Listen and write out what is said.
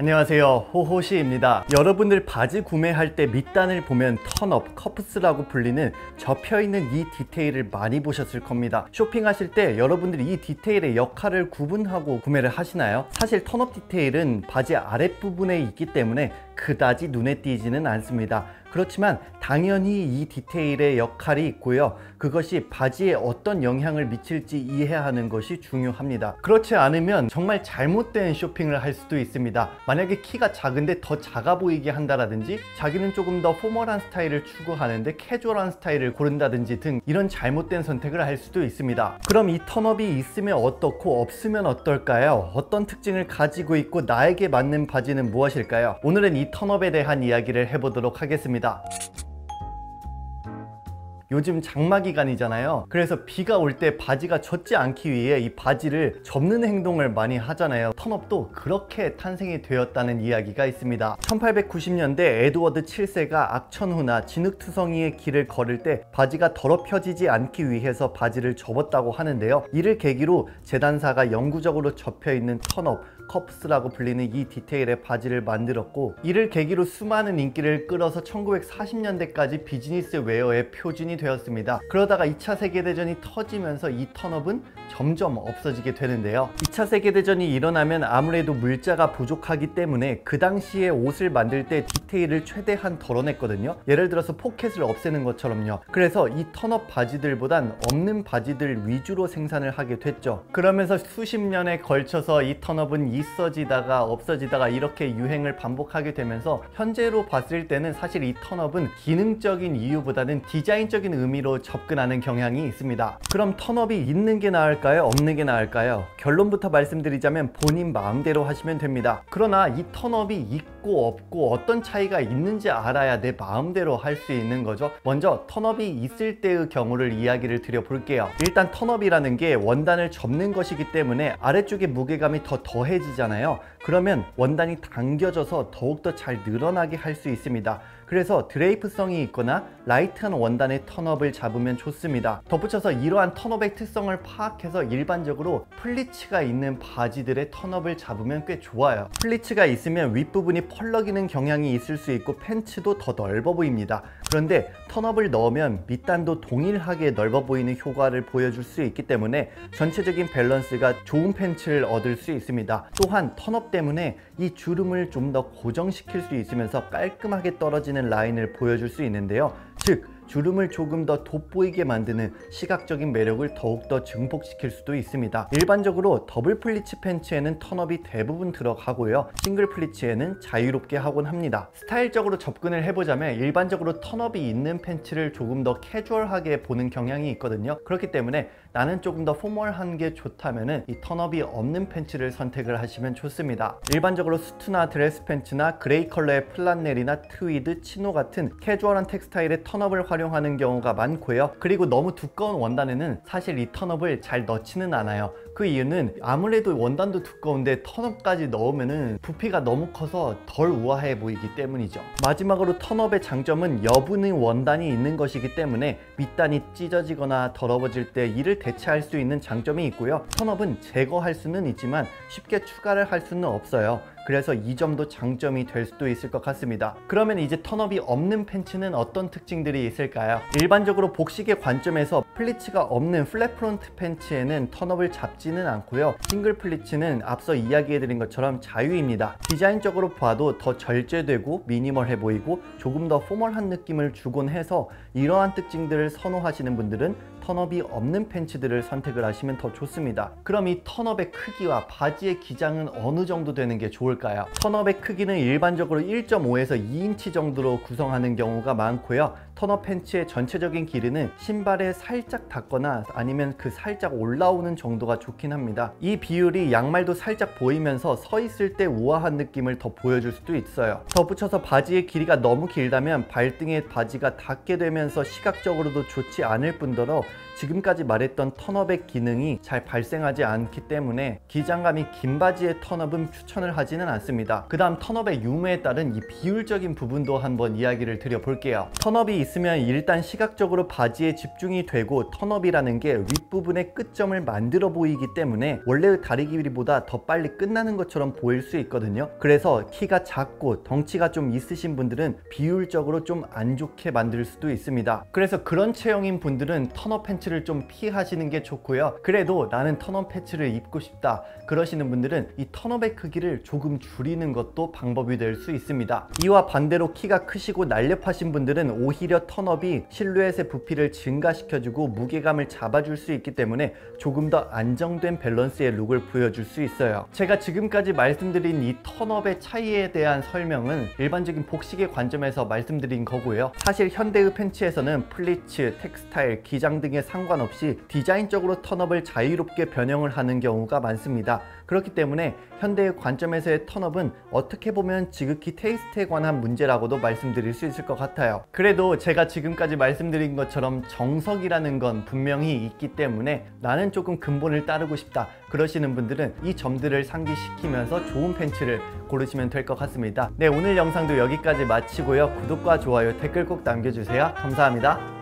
안녕하세요, 호호시입니다. 여러분들 바지 구매할 때 밑단을 보면 턴업, 커프스라고 불리는 접혀있는 이 디테일을 많이 보셨을 겁니다. 쇼핑하실 때 여러분들이 이 디테일의 역할을 구분하고 구매를 하시나요? 사실 턴업 디테일은 바지 아랫부분에 있기 때문에 그다지 눈에 띄지는 않습니다. 그렇지만 당연히 이 디테일의 역할이 있고요, 그것이 바지에 어떤 영향을 미칠지 이해하는 것이 중요합니다. 그렇지 않으면 정말 잘못된 쇼핑을 할 수도 있습니다. 만약에 키가 작은데 더 작아 보이게 한다라든지, 자기는 조금 더 포멀한 스타일을 추구하는데 캐주얼한 스타일을 고른다든지 등 이런 잘못된 선택을 할 수도 있습니다. 그럼 이 턴업이 있으면 어떻고 없으면 어떨까요? 어떤 특징을 가지고 있고 나에게 맞는 바지는 무엇일까요? 오늘은 이 턴업에 대한 이야기를 해보도록 하겠습니다. 요즘 장마 기간이잖아요. 그래서 비가 올 때 바지가 젖지 않기 위해 이 바지를 접는 행동을 많이 하잖아요. 턴업도 그렇게 탄생이 되었다는 이야기가 있습니다. 1890년대 에드워드 7세가 악천후나 진흙투성이의 길을 걸을 때 바지가 더럽혀지지 않기 위해서 바지를 접었다고 하는데요, 이를 계기로 재단사가 영구적으로 접혀있는 턴업, 커프스라고 불리는 이 디테일의 바지를 만들었고, 이를 계기로 수많은 인기를 끌어서 1940년대까지 비즈니스 웨어의 표준이 되었습니다. 그러다가 2차 세계대전이 터지면서 이 턴업은 점점 없어지게 되는데요, 2차 세계대전이 일어나면 아무래도 물자가 부족하기 때문에 그 당시에 옷을 만들 때 디테일을 최대한 덜어냈거든요. 예를 들어서 포켓을 없애는 것처럼요. 그래서 이 턴업 바지들보단 없는 바지들 위주로 생산을 하게 됐죠. 그러면서 수십 년에 걸쳐서 이 턴업은 있어지다가 없어지다가 이렇게 유행을 반복하게 되면서 현재로 봤을 때는 사실 이 턴업은 기능적인 이유보다는 디자인적인 의미로 접근하는 경향이 있습니다. 그럼 턴업이 있는 게 나을까요? 없는 게 나을까요? 결론부터 말씀드리자면 본인 마음대로 하시면 됩니다. 그러나 이 턴업이 있고 없고 어떤 차이가 있는지 알아야 내 마음대로 할 수 있는 거죠. 먼저 턴업이 있을 때의 경우를 이야기를 드려볼게요. 일단 턴업이라는 게 원단을 접는 것이기 때문에 아래쪽에 무게감이 더 더해지잖아요. 그러면 원단이 당겨져서 더욱더 잘 늘어나게 할 수 있습니다. 그래서 드레이프성이 있거나 라이트한 원단의 턴업을 잡으면 좋습니다. 덧붙여서 이러한 턴업의 특성을 파악해서 일반적으로 플리츠가 있는 바지들의 턴업을 잡으면 꽤 좋아요. 플리츠가 있으면 윗부분이 펄럭이는 경향이 있을 수 있고 팬츠도 더 넓어 보입니다. 그런데 턴업을 넣으면 밑단도 동일하게 넓어 보이는 효과를 보여줄 수 있기 때문에 전체적인 밸런스가 좋은 팬츠를 얻을 수 있습니다. 또한 턴업 때문에 이 주름을 좀 더 고정시킬 수 있으면서 깔끔하게 떨어지는 라인을 보여줄 수 있는데요, 즉 주름을 조금 더 돋보이게 만드는 시각적인 매력을 더욱더 증폭시킬 수도 있습니다. 일반적으로 더블 플리츠 팬츠에는 턴업이 대부분 들어가고요, 싱글 플리츠에는 자유롭게 하곤 합니다. 스타일적으로 접근을 해보자면 일반적으로 턴업이 있는 팬츠를 조금 더 캐주얼하게 보는 경향이 있거든요. 그렇기 때문에 나는 조금 더 포멀한 게 좋다면 이 턴업이 없는 팬츠를 선택을 하시면 좋습니다. 일반적으로 수트나 드레스 팬츠나 그레이 컬러의 플란넬이나 트위드, 치노 같은 캐주얼한 텍스타일의 턴업을 활용하는 경우가 많고요. 그리고 너무 두꺼운 원단에는 사실 이 턴업을 잘 넣지는 않아요. 그 이유는 아무래도 원단도 두꺼운데 턴업까지 넣으면은 부피가 너무 커서 덜 우아해 보이기 때문이죠. 마지막으로 턴업의 장점은 여분의 원단이 있는 것이기 때문에 밑단이 찢어지거나 더러워질 때 이를 대체할 수 있는 장점이 있고요, 턴업은 제거할 수는 있지만 쉽게 추가를 할 수는 없어요. 그래서 이 점도 장점이 될 수도 있을 것 같습니다. 그러면 이제 턴업이 없는 팬츠는 어떤 특징들이 있을까요? 일반적으로 복식의 관점에서 플리츠가 없는 플랫 프론트 팬츠에는 턴업을 잡지는 않고요, 싱글 플리츠는 앞서 이야기해드린 것처럼 자유입니다. 디자인적으로 봐도 더 절제되고 미니멀해 보이고 조금 더 포멀한 느낌을 주곤 해서 이러한 특징들을 선호하시는 분들은 턴업이 없는 팬츠들을 선택을 하시면 더 좋습니다. 그럼 이 턴업의 크기와 바지의 기장은 어느 정도 되는 게 좋을까요? 턴업의 크기는 일반적으로 1.5에서 2인치 정도로 구성하는 경우가 많고요, 턴업 팬츠의 전체적인 길이는 신발에 살짝 닿거나 아니면 그 살짝 올라오는 정도가 좋긴 합니다. 이 비율이 양말도 살짝 보이면서 서 있을 때 우아한 느낌을 더 보여줄 수도 있어요. 덧붙여서 바지의 길이가 너무 길다면 발등에 바지가 닿게 되면서 시각적으로도 좋지 않을 뿐더러 지금까지 말했던 턴업의 기능이 잘 발생하지 않기 때문에 기장감이 긴 바지의 턴업은 추천을 하지는 않습니다. 그 다음 턴업의 유무에 따른 이 비율적인 부분도 한번 이야기를 드려볼게요. 턴업이 있으면 일단 시각적으로 바지에 집중이 되고, 턴업이라는 게 윗부분의 끝점을 만들어 보이기 때문에 원래의 다리 길이보다 더 빨리 끝나는 것처럼 보일 수 있거든요. 그래서 키가 작고 덩치가 좀 있으신 분들은 비율적으로 좀 안 좋게 만들 수도 있습니다. 그래서 그런 체형인 분들은 턴업 팬츠를 좀 피하시는 게 좋고요. 그래도 나는 턴업 팬츠를 입고 싶다 그러시는 분들은 이 턴업의 크기를 조금 줄이는 것도 방법이 될 수 있습니다. 이와 반대로 키가 크시고 날렵하신 분들은 오히려 턴업이 실루엣의 부피를 증가시켜주고 무게감을 잡아줄 수 있기 때문에 조금 더 안정된 밸런스의 룩을 보여줄 수 있어요. 제가 지금까지 말씀드린 이 턴업의 차이에 대한 설명은 일반적인 복식의 관점에서 말씀드린 거고요. 사실 현대의 팬츠에서는 플리츠, 텍스타일, 기장 등에 상관없이 디자인적으로 턴업을 자유롭게 변형을 하는 경우가 많습니다. 그렇기 때문에 현대의 관점에서의 턴업은 어떻게 보면 지극히 테이스트에 관한 문제라고도 말씀드릴 수 있을 것 같아요. 그래도 제가 지금까지 말씀드린 것처럼 정석이라는 건 분명히 있기 때문에 나는 조금 근본을 따르고 싶다 그러시는 분들은 이 점들을 상기시키면서 좋은 팬츠를 고르시면 될 것 같습니다. 네, 오늘 영상도 여기까지 마치고요. 구독과 좋아요, 댓글 꼭 남겨주세요. 감사합니다.